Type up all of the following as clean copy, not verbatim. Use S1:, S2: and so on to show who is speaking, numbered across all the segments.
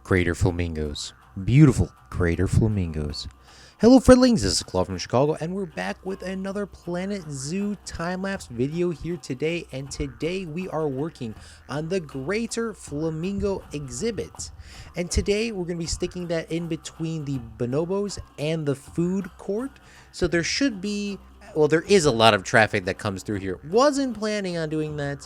S1: Greater flamingos. Beautiful greater flamingos. Hello Fredlings, this is Claude from Chicago, and we're back with another Planet Zoo time-lapse video here today, and today we are working on the Greater Flamingo exhibit. And today we're going to be sticking that in between the bonobos and the food court, so there should be, well, there is a lot of traffic that comes through here. Wasn't planning on doing that,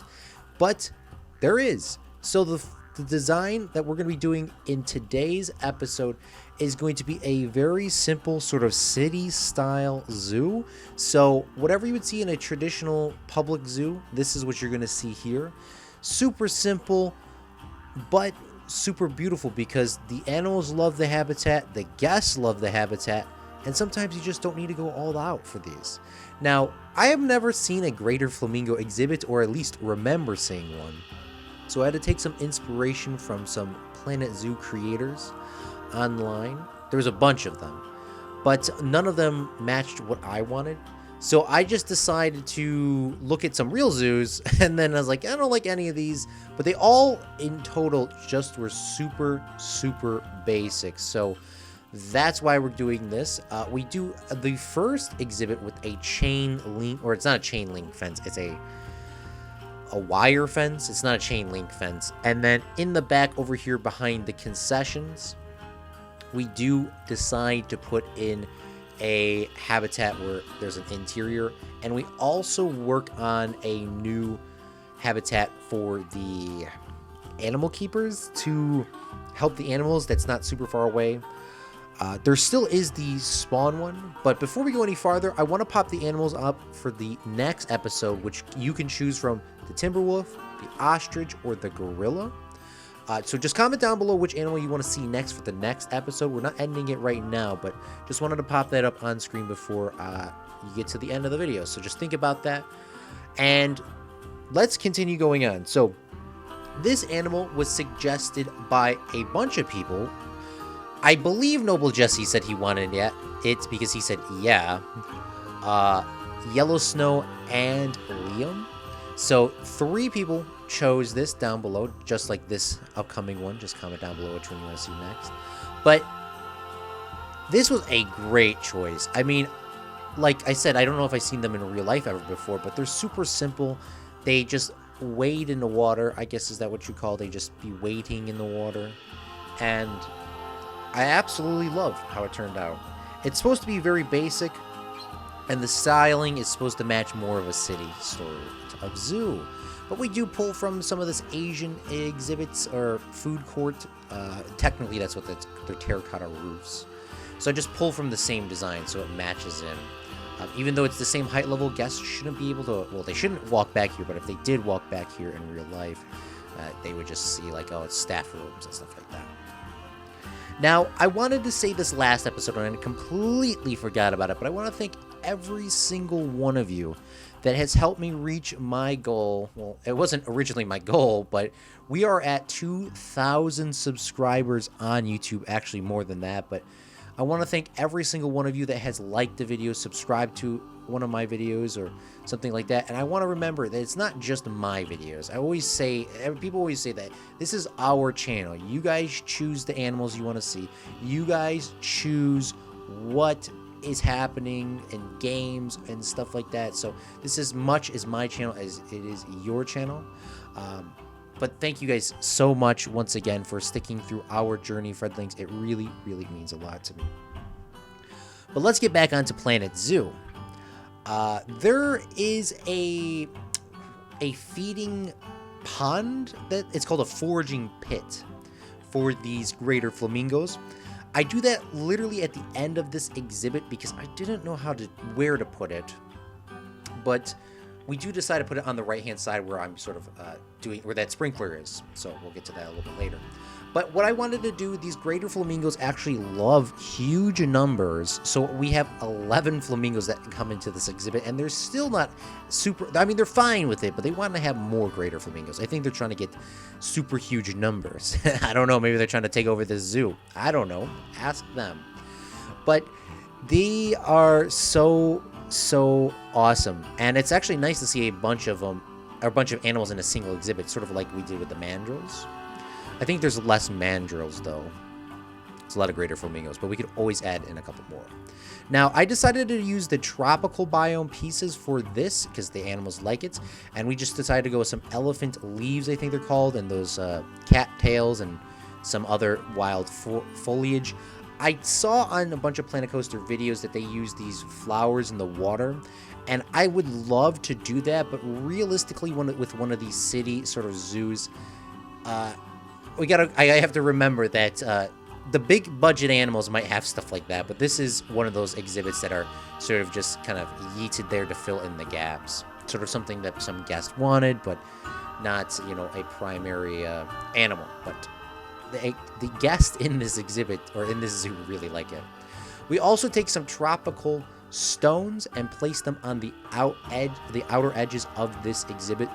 S1: but there is. So the design that we're going to be doing in today's episode is going to be a very simple sort of city style zoo. So whatever you would see in a traditional public zoo, this is what you're going to see here. Super simple, but super beautiful because the animals love the habitat, the guests love the habitat, and sometimes you just don't need to go all out for these. Now, I have never seen a greater flamingo exhibit, or at least remember seeing one. So I had to take some inspiration from some Planet Zoo creators online. There was a bunch of them, but none of them matched what I wanted. So I just decided to look at some real zoos, and then I was like, I don't like any of these, but they all in total just were super, super basic. So that's why we're doing this. We do the first exhibit with a chain link, or it's not a chain link fence, it's a wire fence. It's not a chain link fence. And then in the back over here behind the concessions, we do decide to put in a habitat where there's an interior, and we also work on a new habitat for the animal keepers to help the animals that's not super far away. There still is the spawn one, but before we go any farther, I want to pop the animals up for the next episode, which you can choose from the timberwolf, the ostrich, or the gorilla. So just comment down below which animal you want to see next for the next episode. We're not ending it right now, but just wanted to pop that up on screen before you get to the end of the video. So just think about that, and let's continue going on. So this animal was suggested by a bunch of people. I believe Noble Jesse said he wanted it because he said yeah. Yellow Snow and Liam. So 3 people chose this down below, just like this upcoming one. Just comment down below which one you want to see next. But this was a great choice. I mean, like I said, I don't know if I've seen them in real life ever before, but they're super simple. They just wade in the water. I guess, is that what you call? They just be wading in the water. And I absolutely love how it turned out. It's supposed to be very basic, and the styling is supposed to match more of a city sort of zoo. But we do pull from some of this Asian exhibits or food court. Technically, that's what they're terracotta roofs. So I just pull from the same design so it matches in. Even though it's the same height level, guests shouldn't be able to, well, they shouldn't walk back here, but if they did walk back here in real life, they would just see like, oh, it's staff rooms and stuff like that. Now, I wanted to say this last episode, and I completely forgot about it, but I want to thank every single one of you that has helped me reach my goal. Well, it wasn't originally my goal, but we are at 2,000 subscribers on YouTube, actually more than that, but I want to thank every single one of you that has liked the video, subscribed to one of my videos or something like that. And I want to remember that it's not just my videos. I always say, people always say that this is our channel. You guys choose the animals you want to see. You guys choose what is happening in games and stuff like that. So this is as much as my channel as it is your channel. But thank you guys so much once again for sticking through our journey, Fredlings. It really, really means a lot to me. But let's get back onto Planet Zoo. There is a feeding pond that it's called a foraging pit for these greater flamingos. I do that literally at the end of this exhibit because I didn't know where to put it, but we do decide to put it on the right-hand side where I'm sort of where that sprinkler is. So we'll get to that a little bit later. But what I wanted to do, these greater flamingos actually love huge numbers. So we have 11 flamingos that come into this exhibit, and they're still not super, I mean, they're fine with it, but they want to have more greater flamingos. I think they're trying to get super huge numbers. I don't know, maybe they're trying to take over this zoo. I don't know. Ask them. But they are so awesome. And it's actually nice to see a bunch of them, or a bunch of animals in a single exhibit, sort of like we did with the mandrills. I think there's less mandrills, though. It's a lot of greater flamingos, but we could always add in a couple more. Now, I decided to use the tropical biome pieces for this because the animals like it, and we just decided to go with some elephant leaves, I think they're called, and those cat tails and some other wild foliage. I saw on a bunch of Planet Coaster videos that they use these flowers in the water, and I would love to do that, but realistically, with one of these city sort of zoos, I have to remember that the big budget animals might have stuff like that, but this is one of those exhibits that are sort of just kind of yeeted there to fill in the gaps. Sort of something that some guest wanted, but not, you know, a primary animal. But the guest in this exhibit, or in this zoo, really like it. We also take some tropical stones and place them on the outer edges of this exhibit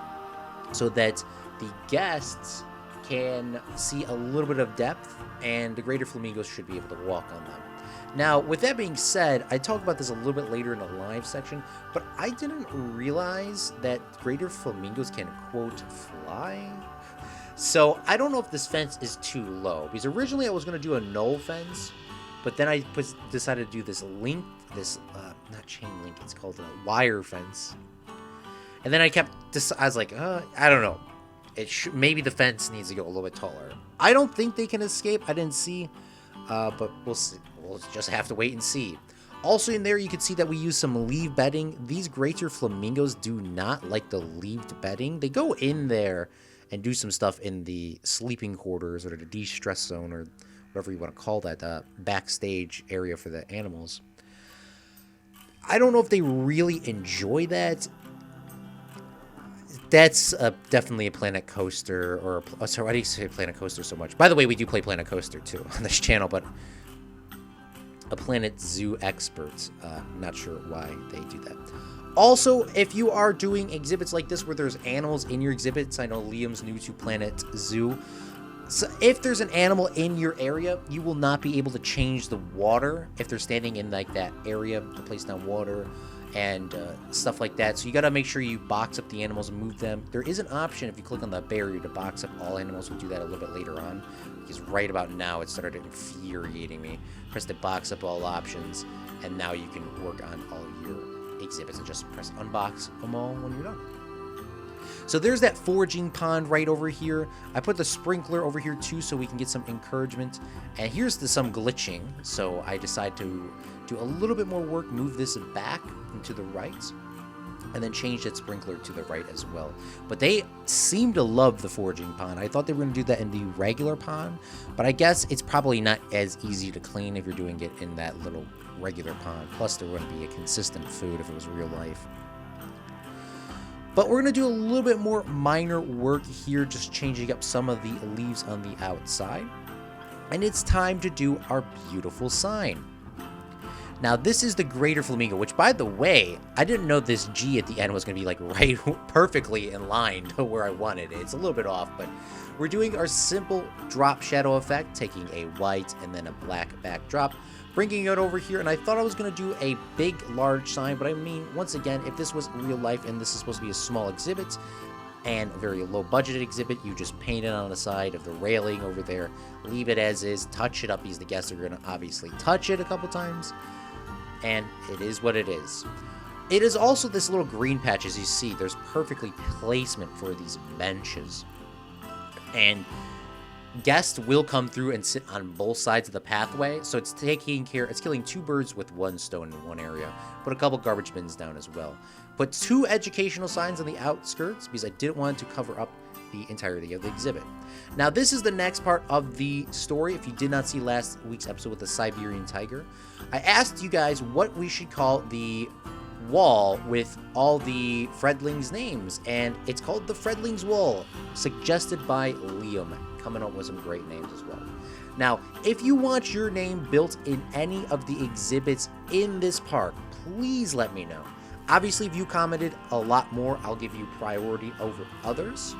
S1: so that the guests can see a little bit of depth, and the greater flamingos should be able to walk on them. Now, with that being said, I talk about this a little bit later in the live section, but I didn't realize that greater flamingos can, quote, fly. So I don't know if this fence is too low, because originally I was going to do a no fence, but then I decided to do this not chain link, it's called a wire fence. And then I was like, I don't know. Maybe the fence needs to go a little bit taller. I don't think they can escape. I didn't see, but we'll see. We'll just have to wait and see. Also in there, you can see that we use some leaf bedding. These greater flamingos do not like the leaved bedding. They go in there and do some stuff in the sleeping quarters or the de-stress zone or whatever you want to call that, backstage area for the animals. I don't know if they really enjoy that. That's definitely a Planet Coaster, or sorry, why do you say Planet Coaster so much? By the way, we do play Planet Coaster too on this channel, but a Planet Zoo expert. Not sure why they do that. Also, if you are doing exhibits like this where there's animals in your exhibits, I know Liam's new to Planet Zoo. So if there's an animal in your area, you will not be able to change the water if they're standing in like that area to place down water and stuff like that. So you got to make sure you box up the animals and move them. There is an option if you click on the barrier to box up all animals. We'll do that a little bit later on, because right about now it started infuriating me. Press the box up all options, and now you can work on all your exhibits and just press unbox them all when you're done. So there's that foraging pond right over here. I put the sprinkler over here too so we can get some encouragement. And here's some glitching. So I decided to do a little bit more work, move this back and to the right, and then change that sprinkler to the right as well. But they seem to love the foraging pond. I thought they were going to do that in the regular pond, but I guess it's probably not as easy to clean if you're doing it in that little regular pond. Plus, there wouldn't be a consistent food if it was real life. But we're going to do a little bit more minor work here, just changing up some of the leaves on the outside. And it's time to do our beautiful sign. Now, this is the greater flamingo, which, by the way, I didn't know this G at the end was going to be like right perfectly in line to where I wanted it. It's a little bit off, but we're doing our simple drop shadow effect, taking a white and then a black backdrop, bringing it over here. And I thought I was going to do a big, large sign, but I mean, once again, if this was real life and this is supposed to be a small exhibit and a very low budget exhibit, you just paint it on the side of the railing over there, leave it as is, touch it up because the guests are going to obviously touch it a couple times. And it is what it is. It is also this little green patch, as you see. There's perfectly placement for these benches. And guests will come through and sit on both sides of the pathway. So it's killing two birds with one stone in one area. Put a couple garbage bins down as well. Put two educational signs on the outskirts because I didn't want to cover up the entirety of the exhibit. Now, this is the next part of the story. If you did not see last week's episode with the Siberian tiger, I asked you guys what we should call the wall with all the Fredlings' names, and it's called the Fredling's Wall, suggested by Liam, coming up with some great names as well. Now, if you want your name built in any of the exhibits in this park, please let me know. Obviously, if you commented a lot more, I'll give you priority over others.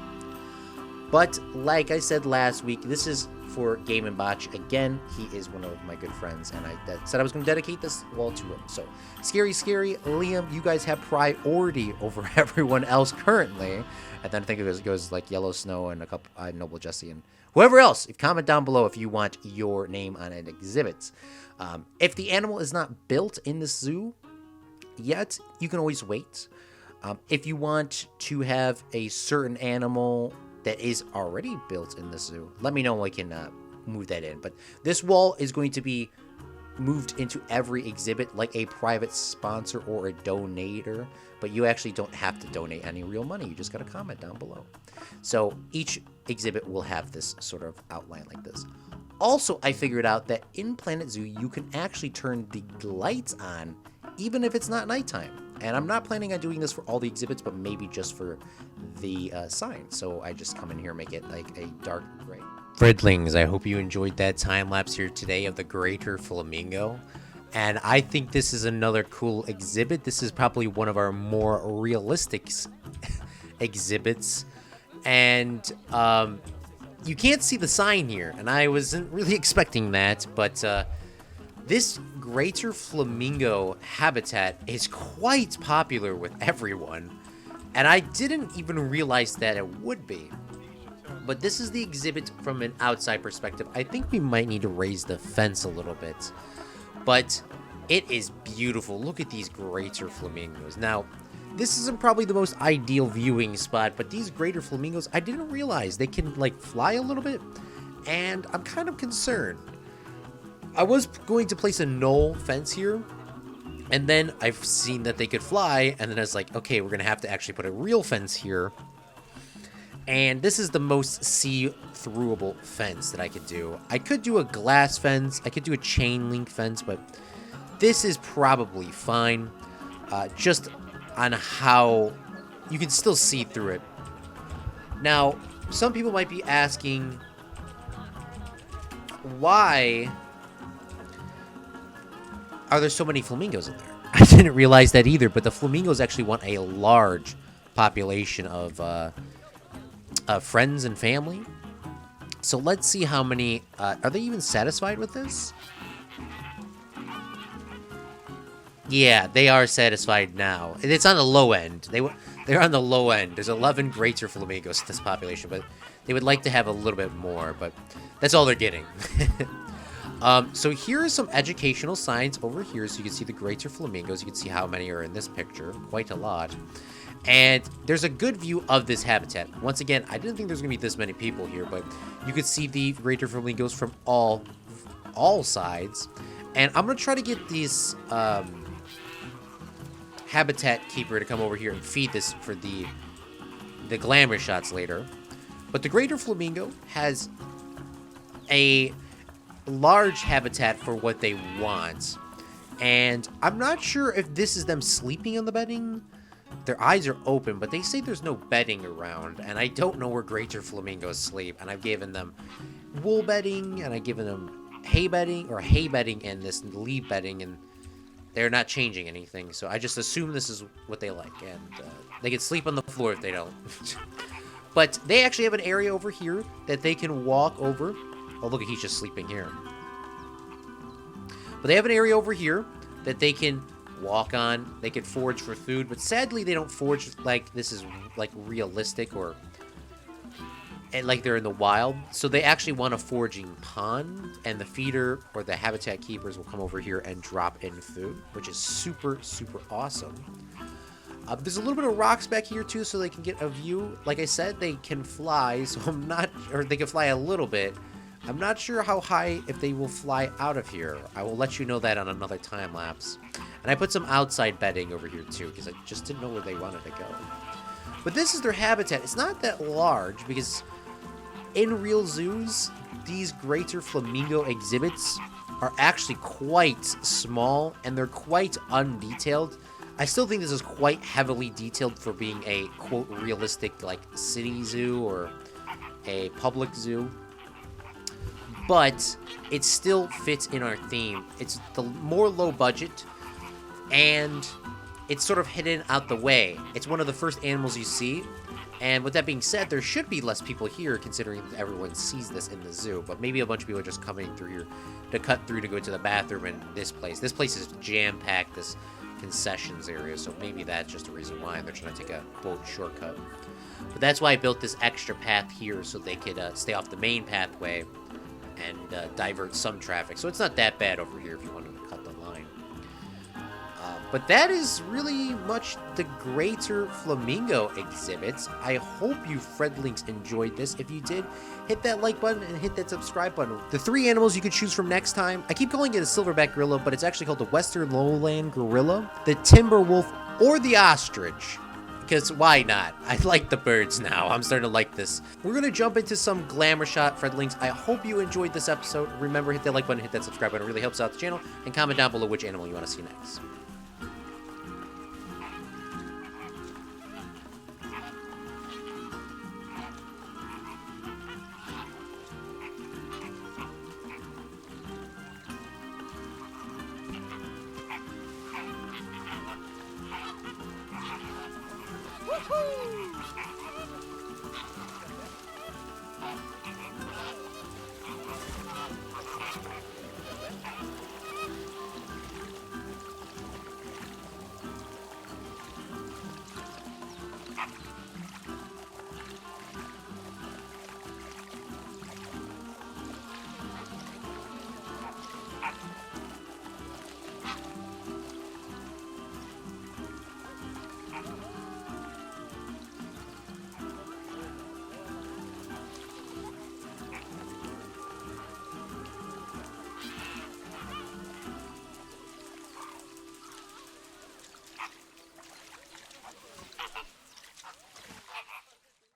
S1: But like I said last week, this is for Game and Botch. Again, he is one of my good friends, and I said I was going to dedicate this wall to him. So, Scary, Liam, you guys have priority over everyone else currently. And then I think it goes like Yellow Snow and a couple Noble Jesse and whoever else. Comment down below if you want your name on an exhibit. If the animal is not built in this zoo yet, you can always wait. If you want to have a certain animal that is already built in the zoo, let me know. I can move that in. But this wall is going to be moved into every exhibit like a private sponsor or a donator, but you actually don't have to donate any real money. You just got to comment down below. So each exhibit will have this sort of outline like this. Also, I figured out that in Planet Zoo, you can actually turn the lights on even if it's not nighttime. And I'm not planning on doing this for all the exhibits, but maybe just for the sign. So I just come in here and make it like a dark gray. Fredlings, I hope you enjoyed that time lapse here today of the Greater Flamingo. And I think this is another cool exhibit. This is probably one of our more realistic exhibits. And you can't see the sign here, and I wasn't really expecting that, but this Greater Flamingo habitat is quite popular with everyone, and I didn't even realize that it would be. But this is the exhibit from an outside perspective. I think we might need to raise the fence a little bit, but it is beautiful. Look at these Greater Flamingos. Now, this isn't probably the most ideal viewing spot, but these Greater Flamingos, I didn't realize they can like fly a little bit, and I'm kind of concerned. I was going to place a null fence here, and then I've seen that they could fly, and then I was like, okay, we're gonna have to actually put a real fence here. And this is the most see-throughable fence that I could do. I could do a glass fence, I could do a chain link fence, but this is probably fine. Just on how you can still see through it. Now, some people might be asking, why are there so many flamingos in there? I didn't realize that either, but the flamingos actually want a large population of friends and family. So let's see how many, are they even satisfied with this? Yeah, they are satisfied now. It's on the low end. They're on the low end. There's 11 Greater Flamingos in this population, but they would like to have a little bit more, but that's all they're getting. So here are some educational signs over here, so you can see the Greater Flamingos. You can see how many are in this picture. Quite a lot. And there's a good view of this habitat. Once again, I didn't think there's going to be this many people here, but you could see the Greater Flamingos from all sides. And I'm going to try to get these habitat keeper to come over here and feed this for the glamour shots later. But the Greater Flamingo has a large habitat for what they want. And I'm not sure if this is them sleeping on the bedding. Their eyes are open, but they say there's no bedding around, and I don't know where Greater Flamingos sleep. And I've given them wool bedding, and I've given them hay bedding and this leaf bedding, and they're not changing anything. So I just assume this is what they like, and they can sleep on the floor if they don't. But they actually have an area over here that they can walk over. Oh, look, he's just sleeping here. But they have an area over here that they can walk on. They can forage for food, but sadly they don't forage like this is like realistic or like they're in the wild. So they actually want a foraging pond, and the feeder or the habitat keepers will come over here and drop in food, which is super, super awesome. There's a little bit of rocks back here too, so they can get a view. Like I said, they can fly, so they can fly a little bit. I'm not sure how high if they will fly out of here. I will let you know that on another time lapse. And I put some outside bedding over here too, because I just didn't know where they wanted to go. But this is their habitat. It's not that large, because in real zoos, these Greater Flamingo exhibits are actually quite small, and they're quite undetailed. I still think this is quite heavily detailed for being a, quote, realistic, like, city zoo or a public zoo. But it still fits in our theme. It's the more low budget, and it's sort of hidden out the way. It's one of the first animals you see, And with that being said, there should be less people here considering everyone sees this in the zoo. But maybe a bunch of people are just coming through here to cut through to go to the bathroom in this place. This place is jam-packed, this concessions area. So maybe that's just a reason why they're trying to take a, quote, shortcut. But that's why I built this extra path here so they could stay off the main pathway and divert some traffic. So it's not that bad over here if you want to cut the line. But that is really much the Greater Flamingo exhibits. I hope you Fredlings enjoyed this. If you did, hit that like button and hit that subscribe button. The 3 animals you could choose from next time, I keep calling it a silverback gorilla, but it's actually called the Western Lowland Gorilla, the Timber Wolf, or the Ostrich. Because why not? I like the birds now. I'm starting to like this. We're going to jump into some glamour shot Fredlings. I hope you enjoyed this episode. Remember, hit that like button, hit that subscribe button. It really helps out the channel. And comment down below which animal you want to see next.
S2: Woohoo!